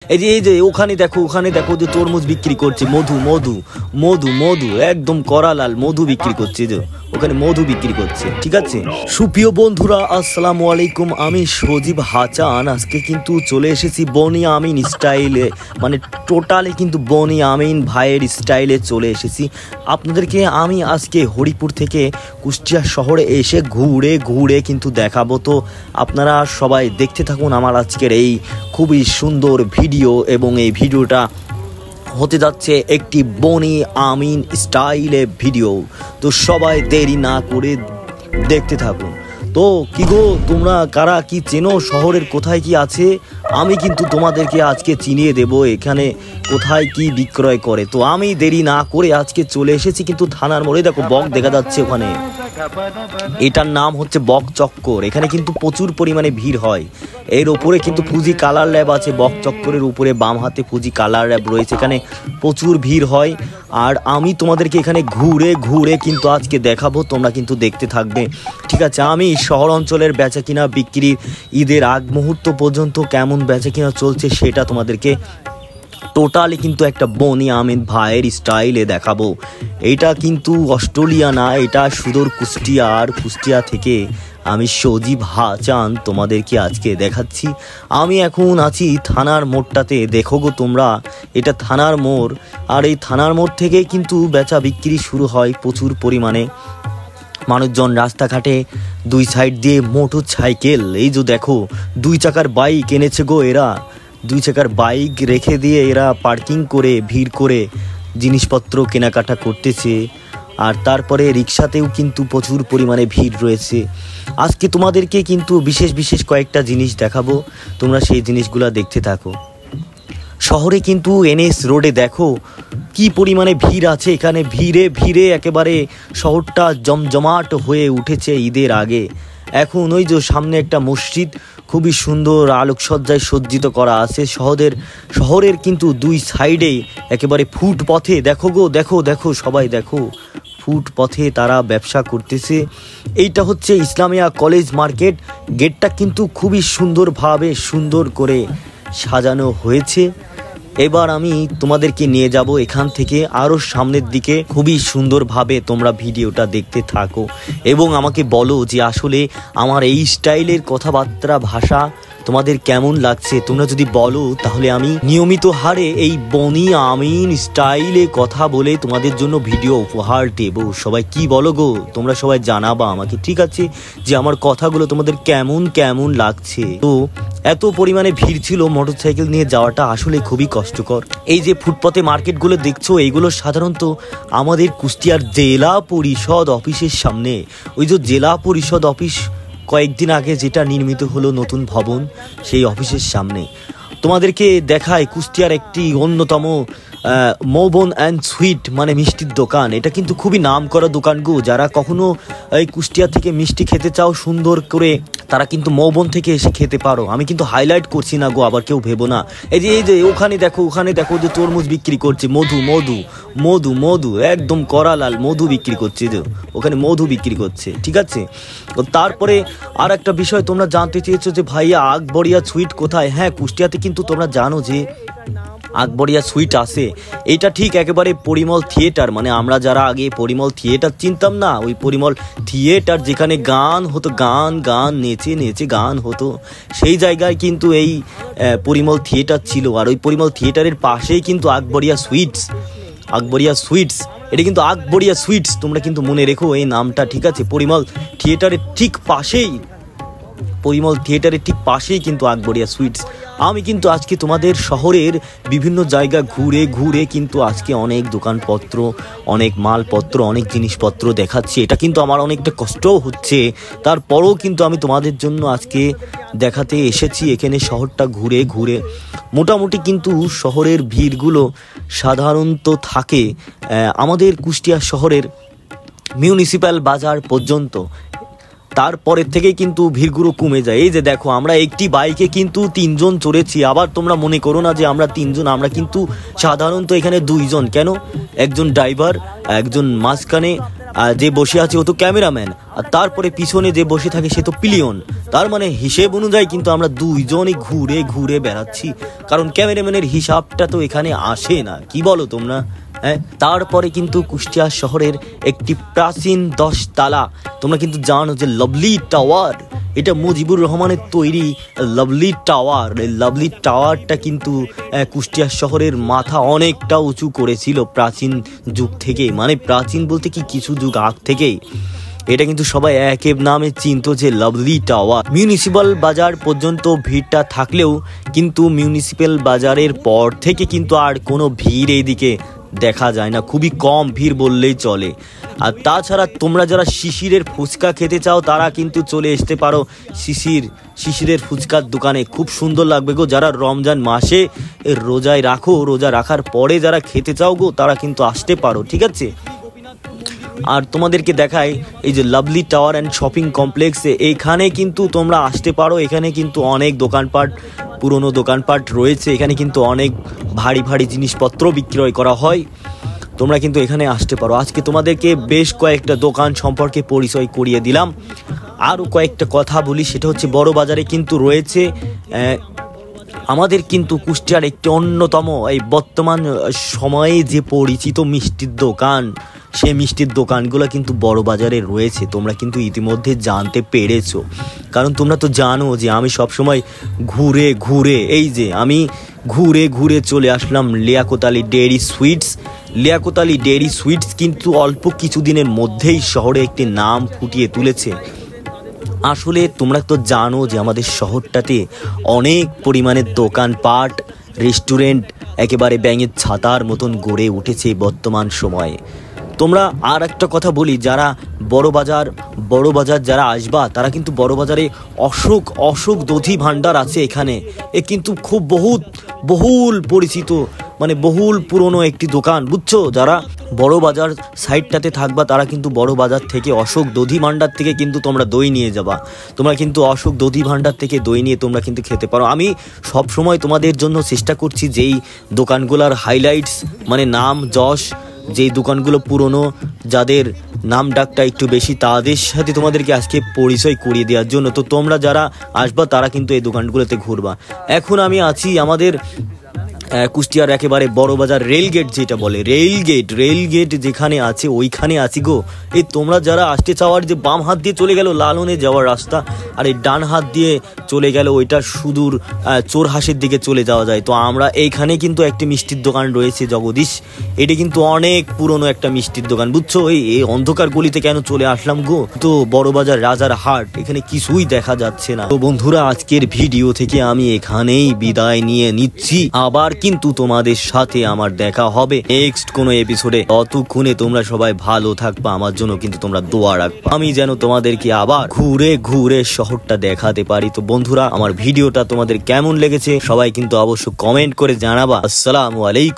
এই যে ওখানে দেখো যে তরমুজ বিক্রি করছে, মধু একদম কড়া লাল মধু বিক্রি করছে, যে ওখানে মধু বিক্রি করছে। ঠিক আছে সুপ্রিয় বন্ধুরা, আসসালামু আলাইকুম। আমি সজীব হাসান আজকে কিন্তু চলে এসেছি বনি আমিন স্টাইলে, মানে টোটালি কিন্তু বনি আমিন ভাইয়ের স্টাইলে চলে এসেছি। আপনাদেরকে আমি আজকে হরিপুর থেকে কুষ্টিয়া শহরে এসে ঘুরে কিন্তু দেখাবো। তো আপনারা সবাই দেখতে থাকুন আমার আজকের এই খুবই সুন্দর ভিডিও, এবং এই ভিডিওটা হতে যাচ্ছে একটি বনি আমিন স্টাইলে ভিডিও। তো সবাই দেরি না করে দেখতে থাকুন। তো কি গো, তোমরা কারা কি চেনো শহরের কোথায় কি আছে? আমি কিন্তু তোমাদেরকে আজকে চিনিয়ে দেব এখানে কোথায় কি বিক্রয় করে। তো আমি দেরি না করে আজকে চলে এসেছি কিন্তু থানার মোড়ে। দেখো বক দেখা যাচ্ছে ওখানে, এটার নাম হচ্ছে বক চক্কর। এখানে কিন্তু প্রচুর পরিমাণে ভিড় হয়। এর উপরে কিন্তু ফুজি কালার ল্যাব আছে, বক চক্করের উপরে বাম হাতে ফুজি কালার ল্যাব রয়েছে। এখানে প্রচুর ভিড় হয়, আর আমি তোমাদেরকে এখানে ঘুরে কিন্তু আজকে দেখাবো, তোমরা কিন্তু দেখতে থাকবে। ঠিক আছে, আমি শহর অঞ্চলের বেচা কিনা বিক্রির ঈদের আগ মুহূর্ত পর্যন্ত কেমন বেচা কিনা চলছে সেটা তোমাদেরকে টোটালি কিন্তু একটা বনি আমিন ভাইয়ের স্টাইলে দেখাবো। এটা কিন্তু অস্ট্রেলিয়া না, এটা সুদূর কুষ্টিয়া থেকে আমি সজীব হাসান তোমাদেরকে আজকে দেখাচ্ছি। আমি এখন আছি থানার মোড়টাতে। দেখো গো তোমরা, এটা থানার মোড়, আর এই থানার মোড় থেকে কিন্তু বেচা বিক্রি শুরু হয় প্রচুর পরিমাণে। মানুষজন রাস্তাঘাটে দুই সাইড দিয়ে মোটর সাইকেল, এই যে দেখো 2 চাকার বাইক এনেছে গো এরা। 2 চাকার বাইক রেখে দিয়ে এরা পার্কিং করে ভিড় করে জিনিসপত্র কেনাকাটা করতেছে। আর তারপরে রিক্সাতেও কিন্তু প্রচুর পরিমাণে ভিড় রয়েছে। আজকে তোমাদেরকে কিন্তু বিশেষ কয়েকটা জিনিস দেখাবো, তোমরা সেই জিনিসগুলো দেখতে থাকো। শহরে কিন্তু এনএস রোডে দেখো কি পরিমাণে ভিড় আছে। এখানে ভিড়ে একেবারে শহরটা জমজমাট হয়ে উঠেছে ঈদের আগে। এখন ওই যে সামনে একটা মসজিদ খুবই সুন্দর আলোকসজ্জায় সজ্জিত করা আছে। শহরের কিন্তু 2 সাইডে একেবারে ফুটপথে দেখো সবাই দেখো, ফুটপথে তারা ব্যবসা করতেছে। এইটা হচ্ছে ইসলামিয়া কলেজ মার্কেট। গেটটা কিন্তু খুবই সুন্দর করে সাজানো হয়েছে। এবার আমি তোমাদেরকে নিয়ে যাব এখান থেকে আরও সামনের দিকে। খুবই সুন্দরভাবে তোমরা ভিডিওটা দেখতে থাকো এবং আমাকে বলো যে আসলে আমার এই স্টাইলের কথাবার্তা ভাষা তোমাদের কেমন লাগছে। তোমরা যদি বলো তাহলে আমি নিয়মিত হারে এই বনি আমিন স্টাইলে কথা বলে তোমাদের জন্য ভিডিও উপহার দেব। সবাই কি বলো গো, তোমরা সবাই জানাবা আমাকে, ঠিক আছে, যে আমার কথাগুলো তোমাদের কেমন লাগছে। তো এত পরিমাণে ভিড় ছিল, মোটরসাইকেল নিয়ে যাওয়াটা আসলে খুবই কষ্টকর। এই যে ফুটপথে মার্কেটগুলো দেখছো, এইগুলো সাধারণত আমাদের কুষ্টিয়ার জেলা পরিষদ অফিসের সামনে। ওই যে জেলা পরিষদ অফিস কয়েকদিন আগে যেটা নির্মিত হলো নতুন ভবন, সেই অফিসের সামনে তোমাদেরকে দেখায় কুষ্টিয়ার একটি অন্যতম মৌবন অ্যান্ড সুইট মানে মিষ্টির দোকান। এটা কিন্তু খুবই নাম করা দোকান গো। যারা কখনো এই কুষ্টিয়া থেকে মিষ্টি খেতে চাও সুন্দর করে, তারা কিন্তু মৌবন থেকে এসে খেতে পারো। আমি কিন্তু হাইলাইট করছি না গো, আবার কেউ ভেবো না। এই যে ওখানে দেখো যে তরমুজ বিক্রি করছে, মধু একদম কড়া লাল মধু বিক্রি করছে, যে ওখানে মধু বিক্রি করছে। ঠিক আছে, তারপরে আর একটা বিষয় তোমরা জানতে চেয়েছো যে ভাইয়া আকবরিয়া সুইট কোথায়। হ্যাঁ, কুষ্টিয়াতে কিন্তু তোমরা জানো যে আকবরিয়া সুইট আছে। এটা ঠিক একেবারে পরিমল থিয়েটার, মানে আমরা যারা আগে পরিমল থিয়েটার চিনতাম না, ওই পরিমল থিয়েটার যেখানে গান হতো, গান নেচে গান হতো, সেই জায়গায় কিন্তু এই পরিমল থিয়েটার ছিল। আর ওই পরিমল থিয়েটারের পাশেই কিন্তু আকবরিয়া সুইটস। এটা কিন্তু আকবরিয়া সুইটস, তোমরা কিন্তু মনে রেখো এই নামটা, ঠিক আছে। পরিমল থিয়েটারের ঠিক পাশেই কিন্তু আকবরিয়া সুইটস। আমি কিন্তু আজকে তোমাদের শহরের বিভিন্ন জায়গা ঘুরে কিন্তু আজকে অনেক দোকানপত্র, অনেক মালপত্র, অনেক জিনিসপত্র দেখাচ্ছি। এটা কিন্তু আমার অনেকটা কষ্টও হচ্ছে, তারপরেও কিন্তু আমি তোমাদের জন্য আজকে দেখাতে এসেছি। এখানে শহরটা ঘুরে মোটামুটি কিন্তু শহরের ভিড়গুলো সাধারণত থাকে আমাদের কুষ্টিয়া শহরের মিউনিসিপ্যাল বাজার পর্যন্ত। তারপরের থেকে কিন্তু ভিড়গুলো কমে যায়। এই যে দেখো, আমরা একটি বাইকে কিন্তু 3 জন চড়েছি। আবার তোমরা মনে করো না যে আমরা 3 জন, আমরা কিন্তু সাধারণত এখানে 2 জন। কেন? একজন ড্রাইভার, একজন মাঝখানে যে বসে আছে ও তো ক্যামেরাম্যান, আর তারপরে পিছনে যে বসে থাকে সে তো পিলিয়ন। তার মানে হিসেব অনুযায়ী কিন্তু আমরা দুইজনই ঘুরে ঘুরে বেড়াচ্ছি, কারণ ক্যামেরাম্যানের হিসাবটা তো এখানে আসে না। কি বলো তোমরা? হ্যাঁ, তারপরে কিন্তু কুষ্টিয়া শহরের একটি প্রাচীন 10 তালা, তোমরা কিন্তু জানো যে লাভলি টাওয়ার, এটা মুজিবুর রহমানের তৈরি লাভলি টাওয়ার। এই লাভলি টাওয়ারটা কিন্তু কুষ্টিয়া শহরের মাথা অনেকটা উঁচু করেছিল প্রাচীন যুগ থেকেই, মানে প্রাচীন বলতে কি কিছু যুগ আগ থেকেই। এটা কিন্তু সবাই এক নামে চিনত যে লাভলি টাওয়ার। মিউনিসিপ্যাল বাজার পর্যন্ত ভিড়টা থাকলেও কিন্তু মিউনিসিপ্যাল বাজারের পর থেকে কিন্তু আর কোনো ভিড় এইদিকে দেখা যায় না, খুবই কম ভিড় বললেই চলে। আর তাছাড়া তোমরা যারা শিশিরের ফুচকা খেতে চাও তারা কিন্তু চলে আসতে পারো শিশিরের ফুচকার দোকানে, খুব সুন্দর লাগবে গো। যারা রমজান মাসে রোজায় রাখো, রোজা রাখার পরে যারা খেতে চাও গো তারা কিন্তু আসতে পারো, ঠিক আছে। আর তোমাদেরকে দেখাই এই যে লাভলি টাওয়ার অ্যান্ড শপিং কমপ্লেক্সে, এইখানে কিন্তু তোমরা আসতে পারো। এখানে কিন্তু অনেক দোকানপাট, পুরনো দোকানপাট রয়েছে। এখানে কিন্তু অনেক ভারী ভারী জিনিসপত্র বিক্রয় করা হয়। তোমরা কিন্তু এখানে আসতে পারো। আজকে তোমাদেরকে বেশ কয়েকটা দোকান সম্পর্কে পরিচয় করিয়ে দিলাম। আরও কয়েকটা কথা বলি, সেটা হচ্ছে বড় বাজারে কিন্তু রয়েছে আমাদের কিন্তু কুষ্টিয়ার একটি অন্যতম এই বর্তমান সময়ে যে পরিচিত মিষ্টির দোকান, সেই মিষ্টির দোকানগুলো কিন্তু বড় বাজারে রয়েছে। তোমরা কিন্তু ইতিমধ্যে জানতে পেরেছো, কারণ তোমরা তো জানো যে আমি সবসময় ঘুরে ঘুরে, এই যে আমি ঘুরে ঘুরে চলে আসলাম Liaquat Ali dairy sweets. Liaquat Ali dairy sweets কিন্তু অল্প কিছুদিনের মধ্যেই শহরে একটি নাম ফুটিয়ে তুলেছে। আসলে তোমরা তো জানো যে আমাদের শহরটাতে অনেক পরিমাণে দোকানপাট, রেস্টুরেন্ট একেবারে ব্যাঙের ছাতার মতন গড়ে উঠেছে বর্তমান সময়ে। তোমরা আর একটা কথা বলি, যারা বড় বাজার যারা আসবা তারা কিন্তু বড় বাজারে অশোক দধি ভাণ্ডার আছে এখানে। এ কিন্তু খুব বহুল পরিচিত, মানে বহুল পুরনো একটি দোকান, বুঝছো। যারা বড় বাজার সাইডটাতে থাকবা তারা কিন্তু বড় বাজার থেকে অশোক দধি ভাণ্ডার থেকে কিন্তু তোমরা দই নিয়ে যাবা। তোমরা কিন্তু অশোক দধি ভাণ্ডার থেকে দই নিয়ে তোমরা কিন্তু খেতে পারো। আমি সব সময় তোমাদের জন্য চেষ্টা করছি যেই দোকানগুলোর হাইলাইটস, মানে নাম যশ, যেই দোকানগুলো পুরনো, যাদের নাম ডাকটা একটু বেশি, তাদের সাথে তোমাদেরকে আজকে পরিচয় করিয়ে দেওয়ার জন্য। তো তোমরা যারা আসবা তারা কিন্তু এই দোকানগুলোতে ঘুরবা। এখন আমি আছি আমাদের কুষ্টিয়ার একেবারে বড় বাজার রেলগেট, যেটা বলে রেলগেট যেখানে আছে ওইখানে আছি গো। এই তোমরা যারা আসতে চাওয়ার, যে বাম হাত দিয়ে চলে গেল লালনে যাওয়ার রাস্তা, আর এই ডান হাত দিয়ে চলে গেল ওইটা সুদূর চোরহাসের দিকে চলে যাওয়া যায়। তো আমরা এইখানে কিন্তু একটি মিষ্টির দোকান রয়েছে জগদীশ, এটি কিন্তু অনেক পুরনো একটা মিষ্টির দোকান, বুঝছো। এই অন্ধকার গলিতে কেন চলে আসলাম গো? তো বড় বাজার রাজার হাট, এখানে কিছুই দেখা যাচ্ছে না। তো বন্ধুরা, আজকের ভিডিও থেকে আমি এখানেই বিদায় নিয়ে নিচ্ছি। আবার কিন্তু তোমাদের সাথে আমার দেখা হবে নেক্সট কোনো এপিসোডে। ততক্ষণে তোমরা সবাই ভালো থাকবা, আমার জন্য কিন্তু তোমরা দোয়া রাখবা, আমি যেন তোমাদেরকে আবার ঘুরে ঘুরে শহরটা দেখাতে পারি। তো বন্ধুরা, আমার ভিডিওটা তোমাদের কেমন লেগেছে সবাই কিন্তু অবশ্য কমেন্ট করে জানাবা। আসসালামু আলাইকুম।